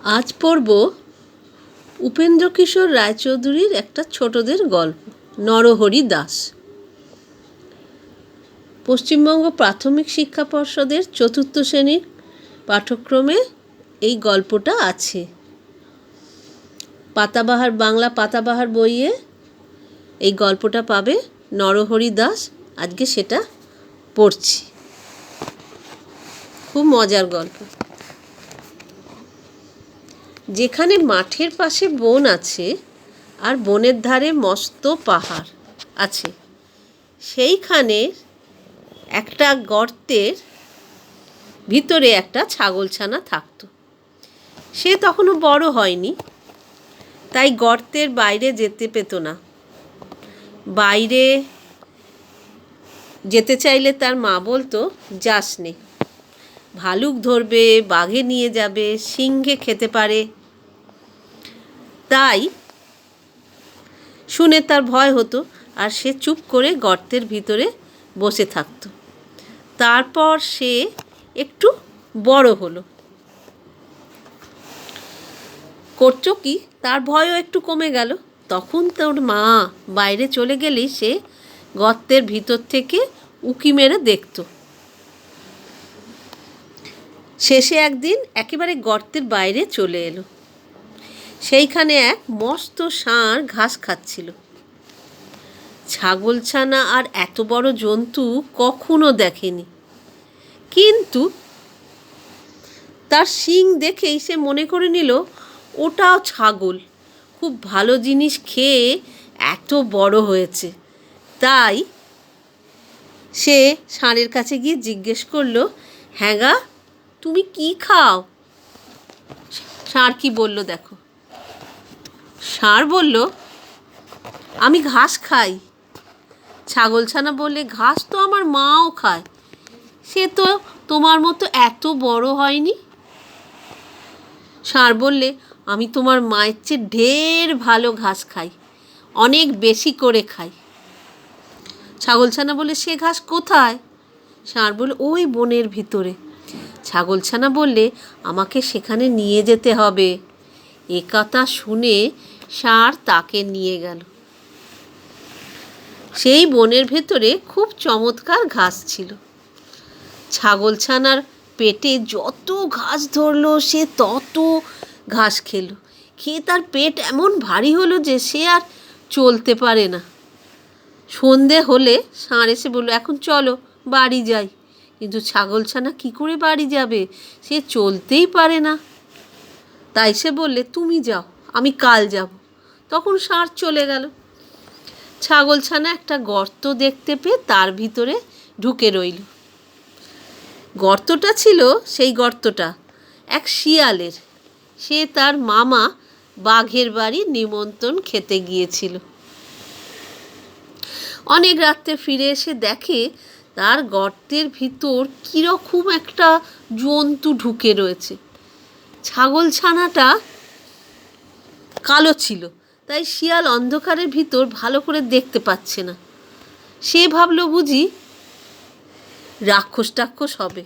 আজ পড়ব উপেন্দ্রকিশোর রায়চৌধুরীর একটা ছোটদের গল্প, নরহরি দাস। পশ্চিমবঙ্গ প্রাথমিক শিক্ষা পর্ষদের ৪র্থ শ্রেণীর পাঠ্যক্রমে এই গল্পটা আছে। পাতাবাহার, বাংলা পাতাবাহার বইয়ে এই গল্পটা পাবে, নরহরি দাস। আজকে সেটা পড়ছি। খুব মজার গল্প। যেখানে মাঠের পাশে বন আছে আর বনের ধারে মস্ত পাহাড় আছে, সেইখানে একটা গর্তের ভিতরে একটা ছাগলছানা থাকতো। সে তখনও বড় হয়নি, তাই গর্তের বাইরে যেতে পেত না। বাইরে যেতে চাইলে তার মা বলতো, যাস নে, ভালুক ধরবে, বাঘে নিয়ে যাবে, সিংহে খেতে পারে। তাই শুনে তার ভয় হতো, আর সে চুপ করে গর্তের ভিতরে বসে থাকতো। তারপর সে একটু বড় হলো, করছো কি, তার ভয়ও একটু কমে গেল। তখন তোর মা বাইরে চলে গেলেই সে গর্তের ভিতর থেকে উঁকি মেরে দেখত। শেষে একদিন একেবারে গর্তের বাইরে চলে এলো। সেইখানে এক মস্ত ষাঁড় ঘাস খাচ্ছিল। ছাগলছানা আর এত বড় জন্তু কখনো দেখেনি, কিন্তু তার শিং দেখেই সে মনে করে নিল ওটাও ছাগল, খুব ভালো জিনিস খেয়ে এত বড় হয়েছে। তাই সে ষাঁড়ের কাছে গিয়ে জিজ্ঞেস করলো, হ্যাঁ গা, তুমি কি খাও? ষাঁড় কি বলল দেখো। ষাঁড় বলল, আমি ঘাস খাই। ছাগলছানা বললে, ঘাস তো আমার মাও খায়, সে তো তোমার মতো এত বড় হয়নি। ষাঁড় বললে, আমি তোমার মায়ের চেয়ে ঢের ভালো ঘাস খাই, অনেক বেশি করে খাই। ছাগলছানা বলে, সে ঘাস কোথায়? ষাঁড় বলল, ওই বনের ভিতরে। ছাগলছানা বললে, আমাকে সেখানে নিয়ে যেতে হবে। এ কথা শুনে ষাঁড় তাকে নিয়ে গেল। সেই বনের ভেতরে খুব চমৎকার ঘাস ছিল। ছাগলছানার পেটে যত ঘাস ধরলো সে তত ঘাস খেলো। খেয়ে তার পেট এমন ভারী হলো যে সে আর চলতে পারে না। সন্ধে হলে ষাঁড় এসে বলল, এখন চলো বাড়ি যাই। কিন্তু ছাগলছানা কি করে বাড়ি যাবে, সে চলতেই পারে না। তাই সে বললে, তুমি যাও, আমি কাল যাব। তখন ষাঁড় চলে গেল। ছাগলছানা একটা গর্ত দেখতে পেয়ে তার ভিতরে ঢুকে রইল। গর্তটা ছিল, সেই গর্তটা এক শিয়ালের। সে তার মামা বাঘের বাড়ি নিমন্ত্রণ খেতে গিয়েছিল। অনেক রাত্রে ফিরে এসে দেখে তার গর্তের ভিতর কীরকম একটা জন্তু ঢুকে রয়েছে। ছাগলছানাটা কালো ছিল, তাই শিয়াল অন্ধকারের ভিতর ভালো করে দেখতে পাচ্ছে না। সে ভাবলো বুঝি রাক্ষস টাক্ষস হবে।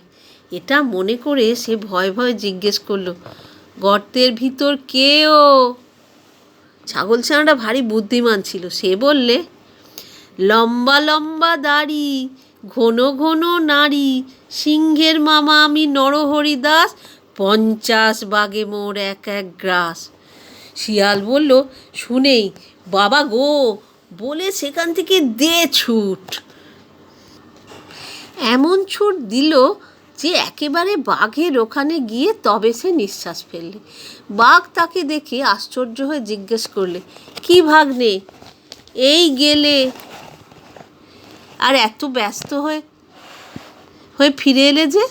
এটা মনে করে সে ভয় ভয়ে জিজ্ঞেস করলো, গর্তের ভিতর কে ও? ছাগলছানাটা ভারী বুদ্ধিমান ছিল। সে বললে, লম্বা লম্বা দাড়ি, ঘন ঘন নাড়ি, সিংহের মামা আমি নরহরি দাস, 50 বাঘে মোর এক এক গ্রাস। শিয়াল বলল, শুনেই বাবা গো, বলে সেখান থেকে দে ছুট। এমন ছুট দিল যে একেবারে বাঘের ওখানে গিয়ে তবে সে নিঃশ্বাস ফেললে। বাঘ তাকে দেখে আশ্চর্য হয়ে জিজ্ঞেস করলে, কি ভাগ্নে, এই গেলে আর এত ব্যস্ত হয়ে ফিরে এলে যে?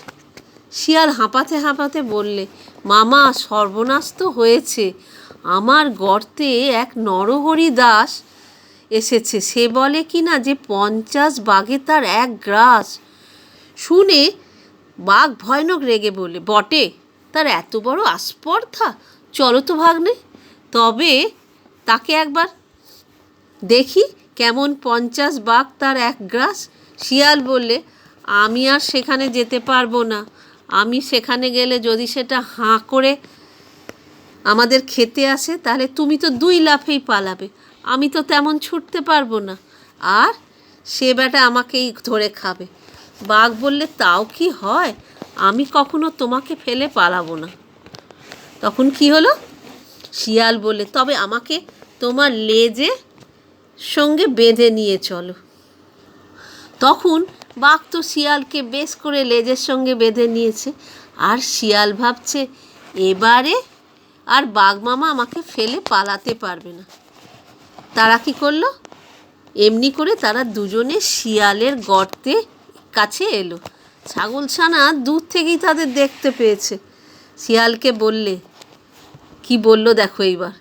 শিয়াল হাঁপাতে হাঁপাতে বললে, মামা, সর্বনাশ তো হয়েছে। আমার গর্তে এক নরহরি দাস এসেছে। সে বলে কি না যে 50 বাঘে তার এক গ্রাস। শুনে বাঘ ভয়ানক রেগে বলে, বটে, তার এত বড় আস্পর্ধা, চলো তো ভাগ্নে, তবে তাকে একবার দেখি কেমন 50 বাঘ তার এক গ্রাস। শিয়াল বললে, আমি আর সেখানে যেতে পারবো না। আমি সেখানে গেলে যদি সেটা হাঁ করে আমাদের খেতে আসে, তাহলে তুমি তো 2 লাফেই পালাবে, আমি তো তেমন ছুটতে পারবো না, আর সে বেটা আমাকেই ধরে খাবে। বাঘ বললে, তাও কি হয়, আমি কখনো তোমাকে ফেলে পালাবো না। তখন কি হলো, শিয়াল বললে, তবে আমাকে তোমার লেজে সঙ্গে বেঁধে নিয়ে চলো। তখন বাঘ তো শিয়ালকে বেশ করে লেজের সঙ্গে বেঁধে নিয়েছে, আর শিয়াল ভাবছে এবারে আর বাঘ মামা আমাকে ফেলে পালাতে পারবে না। তারা কি করলো, এমনি করে তারা দুজনে শিয়ালের গর্তে কাছে এলো। ছাগলছানা দূর থেকেই তাদের দেখতে পেয়েছে। শিয়ালকে বললে, কি বললো দেখো এইবার,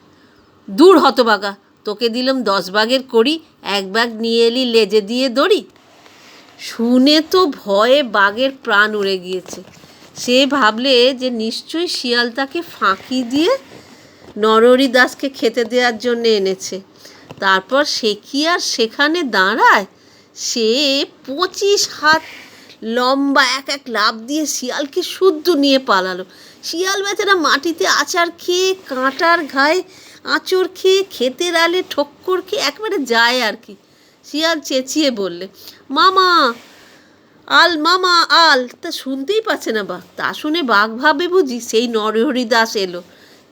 দূর হতভাগা, তোকে দিলাম 10 ভাগের কড়ি, 1 ভাগ নিয়ে এলি লেজে দিয়ে দড়ি। শুনে তো ভয়ে বাঘের প্রাণ উড়ে গিয়েছে। সে ভাবলে যে নিশ্চয়ই শিয়াল তাকে ফাঁকি দিয়ে নরহরি দাসকে খেতে দেওয়ার জন্য এনেছে। তারপর সে কি আর সেখানে দাঁড়ায়, সে 25 হাত লম্বা এক লাফ দিয়ে শিয়ালকে শুদ্ধ নিয়ে পালালো। শিয়াল বেচারা মাটিতে আছাড় খেয়ে, কাঁটার ঘায়ে আঁচড় খেয়ে, ক্ষেতের আলে ঠক্কর খেয়ে একবারে যায় আর কি। শিয়াল চেঁচিয়ে বললে, মামা আল, মামা আল। তা শুনতেই পাচ্ছে না বাঘ। তা শুনে বাঘ ভাবে বুঝি সেই নরহরি দাস এলো,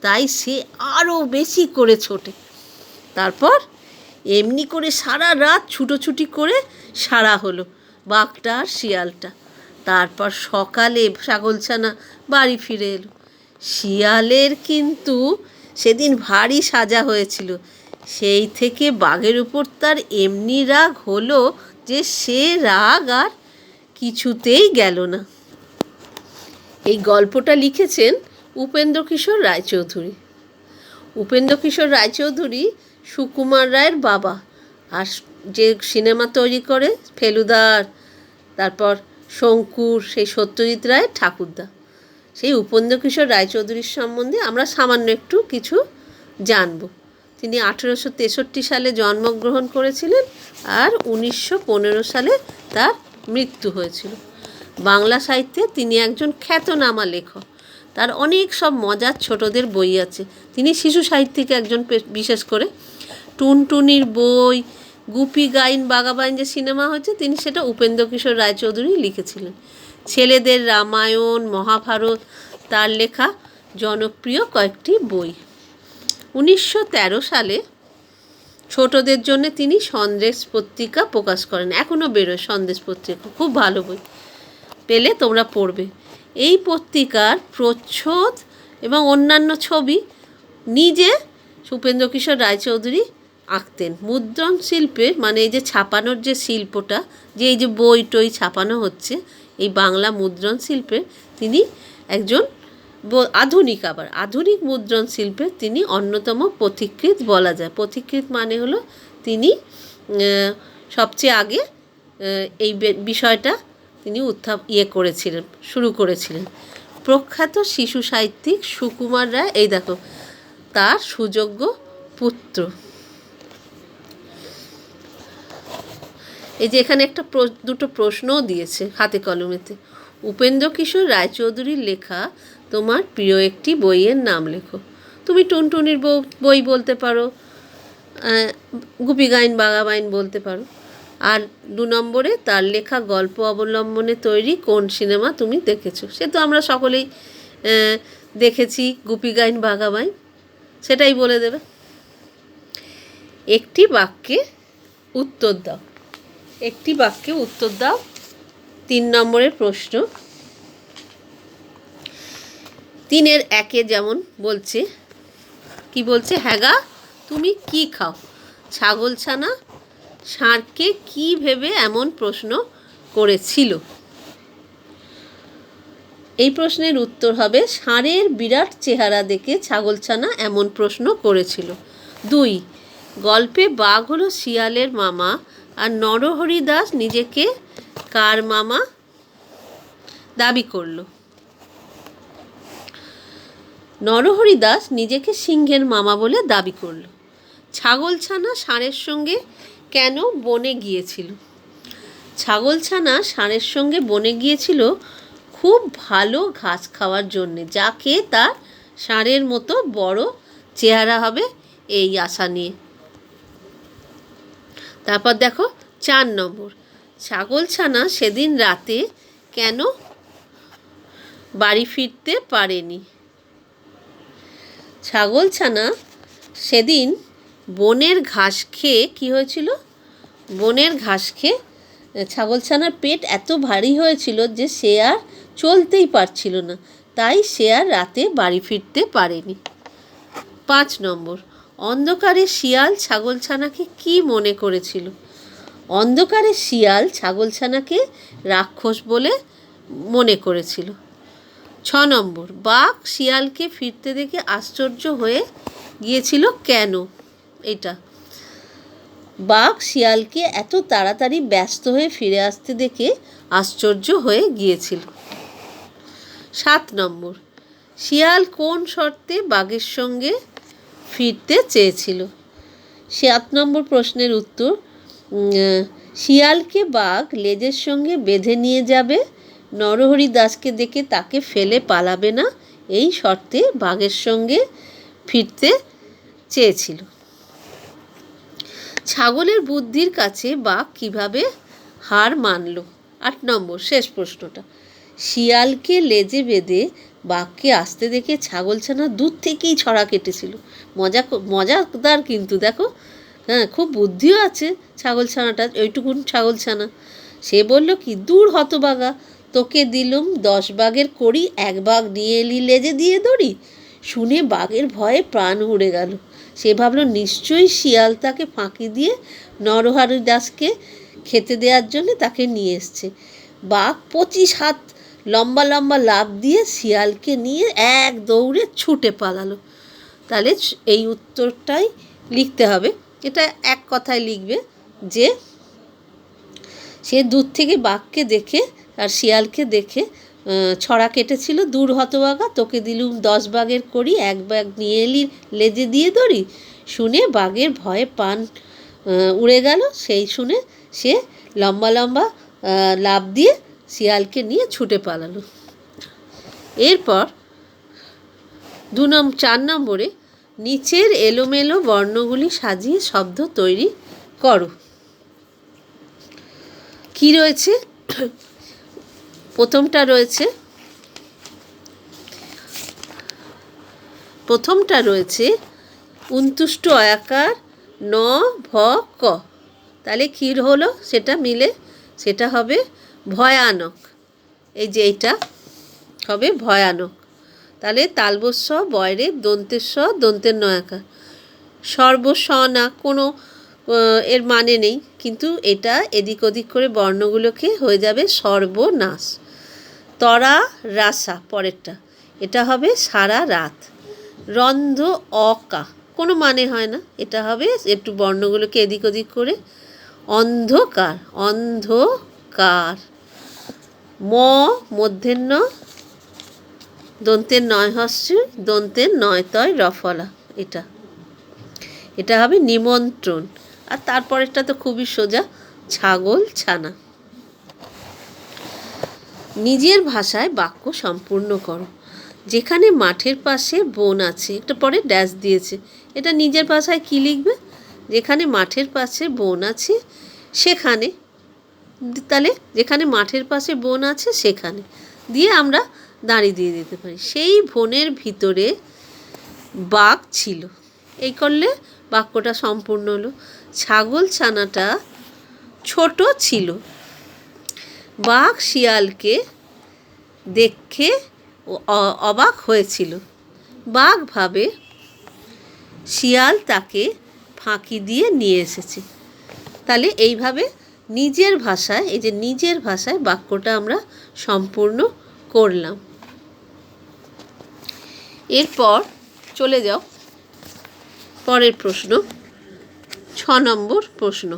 তাই সে আরও বেশি করে ছোটে। তারপর এমনি করে সারা রাত ছুটোছুটি করে সারা হলো বাঘটা আর শিয়ালটা। তারপর সকালে ছাগলছানা বাড়ি ফিরে এলো। শিয়ালের কিন্তু সেদিন ভারী সাজা হয়েছিল। সেই থেকে বাঘের উপর তার এমনি রাগ হলো যে সে রাগ আর কিছুতেই গেল না। এই গল্পটা লিখেছেন উপেন্দ্রকিশোর রায়চৌধুরী। উপেন্দ্রকিশোর রায়চৌধুরী সুকুমার রায়ের বাবা, আর যে সিনেমা তৈরি করে ফেলুদার, তারপর শঙ্কুর, সেই সত্যজিৎ রায়ের ঠাকুরদা। সেই উপেন্দ্রকিশোর রায়চৌধুরীর সম্বন্ধে আমরা সামান্য একটু কিছু জানব। তিনি 1863 সালে জন্মগ্রহণ করেছিলেন, আর 1915 সালে তার মৃত্যু হয়েছিল। বাংলা সাহিত্যে তিনি একজন খ্যাতনামা লেখক। তার অনেক সব মজার ছোটদের বই আছে। তিনি শিশু সাহিত্যিক একজন, বিশেষ করে টুনটুনির বই, গুপি গাইন বাঘাবাইন যে সিনেমা হয়েছে, তিনি সেটা উপেন্দ্রকিশোর রায়চৌধুরী লিখেছিলেন। ছেলেদের রামায়ণ, মহাভারত তার লেখা জনপ্রিয় কয়েকটি বই। 1913 সালে ছোটদের জন্য তিনি সন্দেশ পত্রিকা প্রকাশ করেন। এখনও বেরোয় সন্দেশ পত্রিকা, খুব ভালো বই, পেলে তোমরা পড়বে। এই পত্রিকার প্রচ্ছদ এবং অন্যান্য ছবি নিজে উপেন্দ্রকিশোর রায়চৌধুরী আঁকতেন। মুদ্রণ শিল্পে, মানে এই যে ছাপানোর যে শিল্পটা, যে এই যে বই টই ছাপানো হচ্ছে, এই বাংলা মুদ্রণ শিল্পে তিনি একজন আধুনিক মুদ্রণ শিল্পে তিনি অন্যতম পথিকৃৎ বলা যায়। পথিকৃৎ মানে হলো তিনি সবচেয়ে আগে এই বিষয়টা তিনি শুরু করেছিলেন। প্রখ্যাত শিশু সাহিত্যিক সুকুমার রায়, এই দেখো তার সুযোগ্য পুত্র। এই যে এখানে দুটো প্রশ্নও দিয়েছে হাতে কলমেতে। উপেন্দ্রকিশোর রায়চৌধুরীর লেখা তোমার প্রিয় একটি বইয়ের নাম লেখো। তুমি টুনটুনির বই বলতে পারো, গুপি গাইন বাঘাবাইন বলতে পারো। আর 2 নম্বরে তার লেখা গল্প অবলম্বনে তৈরি কোন সিনেমা তুমি দেখেছো। সে তো আমরা সকলেই দেখেছি, গুপি গাইন বাঘাবাইন, সেটাই বলে দেবে। একটি বাক্যে উত্তর দাও। 3 নম্বরের প্রশ্ন। 3-এর 1-এ যেমন বলছে, কি বলছে, হ্যাগা তুমি কি খাও। ছাগলছানা ষাঁড়কে কি ভেবে এমন প্রশ্ন করেছিল। এই প্রশ্নের উত্তর হবে, ষাঁড়ের বিরাট চেহারা দেখে ছাগলছানা এমন প্রশ্ন করেছিল। 2, গল্পে বাঘ হলো শিয়ালের মামা, আর নরহরি দাস নিজেকে কার মামা দাবি করল। নরহরি দাস নিজেকে সিংহের মামা বলে দাবি করল। ছাগলছানা ষাঁড়ের সঙ্গে কেন বনে গিয়েছিল। ছাগলছানা ষাঁড়ের সঙ্গে বনে গিয়েছিল খুব ভালো ঘাস খাওয়ার জন্যে, যা খেয়ে তার ষাঁড়ের মতো বড় চেহারা হবে, এই আশা নিয়ে। তারপর দেখো 4 নম্বর, ছাগলছানা সেদিন রাতে কেন বাড়ি ফিরতে পারেনি? ছাগলছানা সেদিন বনের ঘাস খেয়ে কী হয়েছিল? বনের ঘাস খেয়ে ছাগলছানার পেট এত ভারী হয়েছিল যে সে আর চলতেই পারছিল না, তাই সে আর রাতে বাড়ি ফিরতে পারেনি। 5 নম্বর, অন্ধকারে শিয়াল ছাগলছানাকে কি মনে করেছিল? অন্ধকারে শিয়াল ছাগলছানাকে রাক্ষস বলে মনে করেছিল। 6 নম্বর, বাঘ শিয়ালকে ফিরতে দেখে আশ্চর্য হয়ে গিয়েছিল কেন? এটা বাঘ শিয়ালকে এত তাড়াতাড়ি ব্যস্ত হয়ে ফিরে আসতে দেখে আশ্চর্য হয়ে গিয়েছিল। 7 নম্বর, শিয়াল কোন শর্তে বাঘের সঙ্গে ফিরতে চেয়েছিল? 7 নম্বর প্রশ্নের উত্তর, শিয়ালকে বাঘ লেজের সঙ্গে বেঁধে নিয়ে যাবে, নরহরি দাসকে দেখে তাকে ফেলে পালাবে না, এই শর্তে বাঘের সঙ্গে ফিরতে চেয়েছিল। ছাগলের বুদ্ধির কাছে বাঘ কিভাবে হার মানল? 8 নম্বর শেষ প্রশ্নটা, শিয়ালকে লেজে বেঁধে বাঘকে আসতে দেখে ছাগলছানা দূর থেকেই ছড়া কেটেছিল। মজাদার কিন্তু দেখো, হ্যাঁ, খুব বুদ্ধিও আছে ছাগলছানাটা, ওইটুকুন ছাগলছানা। সে বলল কি, দূর হতবাগা, তোকে দিলুম 10 বাঘের কড়ি, 1 বাঘ নিয়ে এলি লেজে দিয়ে দড়ি। শুনে বাঘের ভয়ে প্রাণ উড়ে গেল। সে ভাবল নিশ্চয়ই শিয়াল তাকে ফাঁকি দিয়ে নরহরি দাসকে খেতে দেওয়ার জন্য তাকে নিয়ে এসছে। বাঘ 25 হাত লম্বা লম্বা লাফ দিয়ে শিয়ালকে নিয়ে এক দৌড়ে ছুটে পালালো। তাহলে এই উত্তরটাই লিখতে হবে। এটা এক কথায় লিখবে যে সে দূর থেকে বাঘকে দেখে আর শিয়ালকে দেখে ছড়া কেটেছিল, দূর হতভাগা, তোকে দিলুম 10 বাঘের কড়ি, 1 বাঘ নিয়ে এলি লেজে দিয়ে দড়ি। শুনে বাঘের ভয়ে প্রাণ উড়ে গেল। সেই শুনে সে লম্বা লম্বা লাফ দিয়ে শিয়ালকে নিয়ে ছুটে পালালো। এরপর 4 নম্বরে নিচের এলোমেলো বর্ণগুলি সাজিয়ে শব্দ তৈরি করো। কি রয়েছে? প্রথমটা রয়েছে 29 অয়াকার ন ভ ক। তাহলে কী হলো সেটা মিলে? সেটা হবে ভয়ানক। এই যে এইটা হবে ভয়ানক। তাহলে তালবস্য বয়রের দন্তেস্ব দন্তের নয়াকার, সর্বস্ব না, কোনো এর মানে নেই, কিন্তু এটা এদিক ওদিক করে বর্ণগুলোকে হয়ে যাবে সর্বনাশ। তরা রাসা পরেরটা, এটা হবে সারা রাত। রন্ধ অকা, কোনো মানে হয় না, এটা হবে একটু বর্ণগুলোকে এদিক ওদিক করে অন্ধকার, অন্ধকার। মধ্যাহ্ন দন্তের 9 হস্য দন্তের 9 তয় রফলা, এটা হবে নিমন্ত্রণ। আর তারপরেরটা তো খুবই সোজা, ছাগল ছানা। নিজের ভাষায় বাক্য সম্পূর্ণ করো। যেখানে মাঠের পাশে বন আছে, একটা পরে ড্যাশ দিয়েছে, এটা নিজের ভাষায় কি লিখবে? যেখানে মাঠের পাশে বন আছে সেখানে, তাহলে যেখানে মাঠের পাশে বন আছে সেখানে দিয়ে আমরা দাঁড়িয়ে দিয়ে দিতে পারি। সেই বনের ভিতরে বাঘ ছিল, এই করলে বাক্যটা সম্পূর্ণ হলো। ছাগল ছানাটা ছোট ছিল। বাঘ শিয়ালকে দেখে অবাক হয়েছিল। বাঘ ভাবে শিয়াল তাকে ফাঁকি দিয়ে নিয়ে এসেছে। তাহলে এইভাবে নিজের ভাষায়, এই যে নিজের ভাষায় বাক্যটা আমরা সম্পূর্ণ করলাম। এরপর চলে যাও পরের প্রশ্ন, 6 নম্বর প্রশ্ন।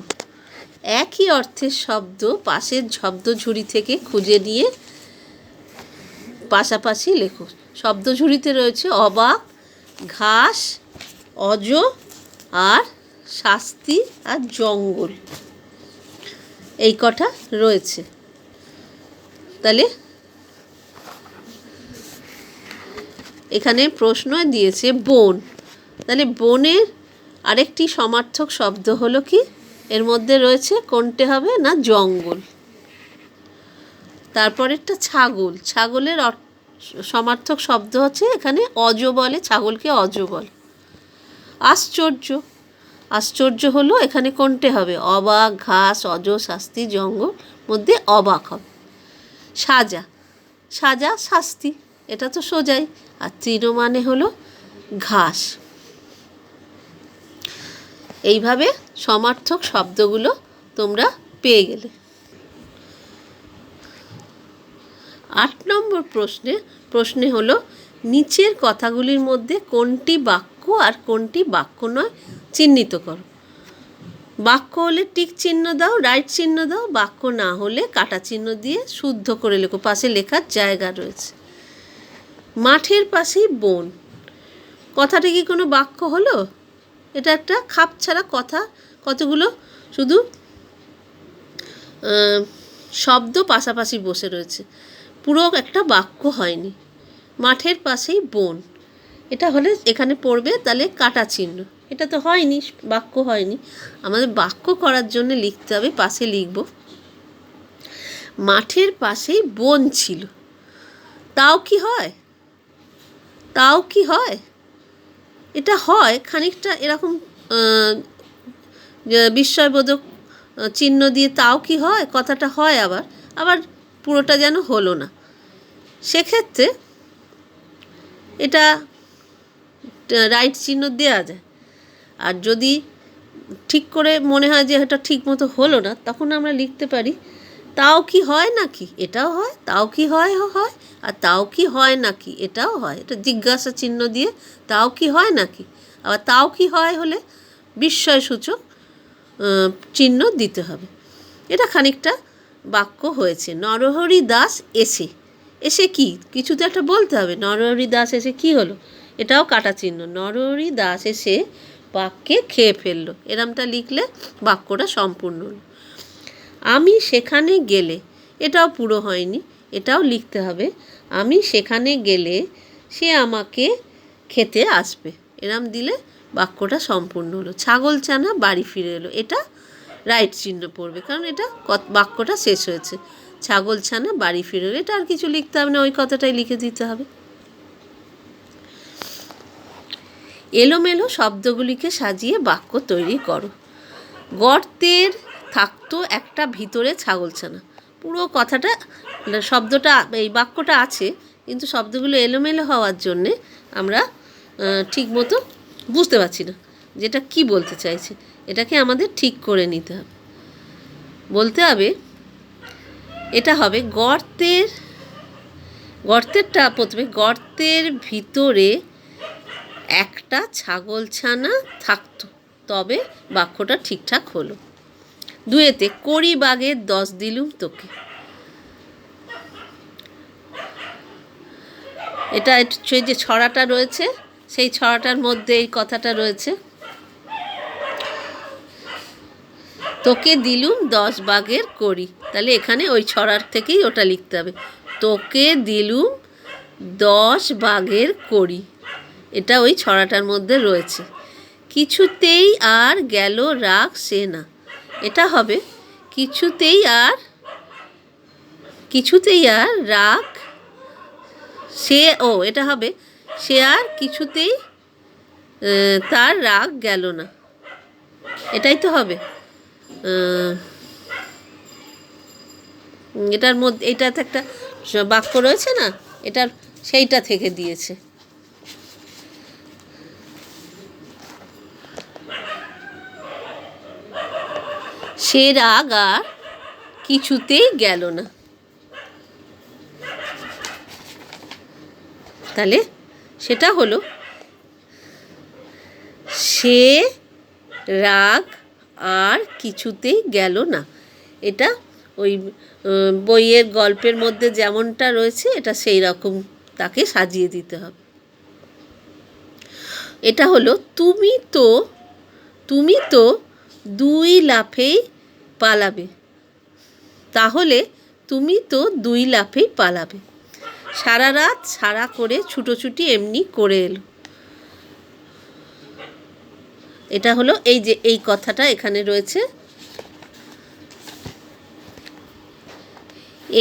একই অর্থের শব্দ পাশের শব্দঝুড়ি থেকে খুঁজে নিয়ে পাশাপাশি লেখো। শব্দঝুড়িতে রয়েছে অবাক, ঘাস, অজ আর শাস্তি আর জঙ্গল, এই কটা রয়েছে। তাহলে এখানে প্রশ্ন দিয়েছে বন, তাহলে বনের আরেকটি সমার্থক শব্দ হলো কি? এর মধ্যে রয়েছে কোনটি হবে না? জঙ্গল। তারপরেরটা ছাগল, ছাগলের সমার্থক শব্দ হচ্ছে এখানে অজ বলে, ছাগলকে অজ বলে। আশ্চর্য, আশ্চর্য হলো এখানে কোনটি হবে? অবাক, ঘাস, অজ, শাস্তি, জঙ্গল, মধ্যে অবাক হবে। সাজা, সাজা শাস্তি, এটা তো সোজাই। আর তৃণ মানে হলো ঘাস। এইভাবে সমার্থক শব্দগুলো তোমরা পেয়ে গেলে। 8 নম্বর প্রশ্নে হলো নিচের কথাগুলির মধ্যে কোনটি বাক্য আর কোনটি বাক্য নয় চিহ্নিত করো। বাক্য হলে টিক চিহ্ন দাও, রাইট চিহ্ন দাও। বাক্য না হলে কাটা চিহ্ন দিয়ে শুদ্ধ করে লেখো, পাশে লেখার জায়গা রয়েছে। মাঠের পাশেই বন, কথাটা কি কোনো বাক্য হলো? এটা একটা খাপ ছাড়া কথা, কতগুলো শুধু শব্দ পাশাপাশি বসে রয়েছে, পুরো একটা বাক্য হয়নি। মাঠের পাশেই বন, এটা হলে এখানে পড়বে তাহলে কাটা চিহ্ন, এটা তো হয়নি, বাক্য হয়নি। আমাদের বাক্য করার জন্য লিখতে হবে, পাশে লিখব মাঠের পাশেই বন ছিল। তাও কি হয়? তাও কি হয়? এটা হয় খানিকটা এরকম বিস্ময়বোধক চিহ্ন দিয়ে তাও কি হয় কথাটা হয়, আবার পুরোটা যেন হলো না। সেক্ষেত্রে এটা রাইট চিহ্ন দেওয়া যায়। আর যদি ঠিক করে মনে হয় যে এটা ঠিক মতো হলো না, তখন আমরা লিখতে পারি তাও কি হয় নাকি, এটাও হয়। তাও কি হয় হয়, আর তাও কি হয় নাকি, এটাও হয়। এটা জিজ্ঞাসা চিহ্ন দিয়ে তাও কি হয় নাকি। আবার তাও কি হয় হলে বিস্ময়সূচক চিহ্ন দিতে হবে। এটা খানিকটা বাক্য হয়েছে। নরহরি দাস এসে, এসে কি কিছু তো একটা বলতে হবে। নরহরি দাস এসে কি হলো, এটাও কাটা চিহ্ন। নরহরি দাস এসে বাক্যে খেয়ে ফেললো, এরমটা লিখলে বাক্যটা সম্পূর্ণ হলো। আমি সেখানে গেলে, এটাও পুরো হয়নি, এটাও লিখতে হবে। আমি সেখানে গেলে সে আমাকে খেতে আসবে, এরম দিলে বাক্যটা সম্পূর্ণ হলো। ছাগল ছানা বাড়ি ফিরে এলো, এটা রাইট চিহ্ন পড়বে, কারণ এটা বাক্যটা শেষ হয়েছে। ছাগল ছানা বাড়ি ফিরে এলো, এটা আর কিছু লিখতে হবে না, ওই কথাটাই লিখে দিতে হবে। এলোমেলো শব্দগুলিকে সাজিয়ে বাক্য তৈরি করো। গর্তের থাকতো একটা ভিতরে ছাগলছানা, পুরো কথাটা শব্দটা এই বাক্যটা আছে, কিন্তু শব্দগুলো এলোমেলো হওয়ার জন্যে আমরা ঠিক মতো বুঝতে পারছি না যেটা কি বলতে চাইছে। এটাকে আমাদের ঠিক করে নিতে হবে। বলতে হবে এটা হবে গর্তেরটা প্রথমে, গর্তের ভিতরে একটা ছাগলছানা থাকতো, তবে বাক্যটা ঠিকঠাক হলো। 2 কড়ি বাগের 10 দিলুম তোকে, এটা সেই যে ছড়াটা রয়েছে সেই ছড়াটার মধ্যে এই কথাটা রয়েছে। তোকে দিলুম 10 বাগের কড়ি, তাহলে এখানে ওই ছড়ার থেকেই ওটা লিখতে হবে। তোকে দিলুম 10 বাগের কড়ি, এটা ওই ছড়াটার মধ্যে রয়েছে। কিছুতেই আর গেল রাগ সে না, এটা হবে কিছুতেই আর রাগ সে, এটা হবে সে আর কিছুতেই তার রাগ গেল না, এটাই তো হবে। এটার মধ্যে এইটাতে একটা বাক্য রয়েছে না, এটার সেইটা থেকে দিয়েছে। সে রাগ আর কিছুতেই গেল না, তাহলে সেটা হলো সে রাগ আর কিছুতেই গেল না। এটা ওই বইয়ের গল্পের মধ্যে যেমনটা রয়েছে এটা সেই রকম তাকে সাজিয়ে দিতে হবে। এটা হলো তুমি তো 2 লাফেই পালাবে, তাহলে তুমি তো 2 লাফেই পালাবে। সারা রাত সারা করে ছুটোছুটি এমনি করে এলো। এটা হলো এই যে এই কথাটা এখানে রয়েছে,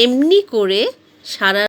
এমনি করে সারা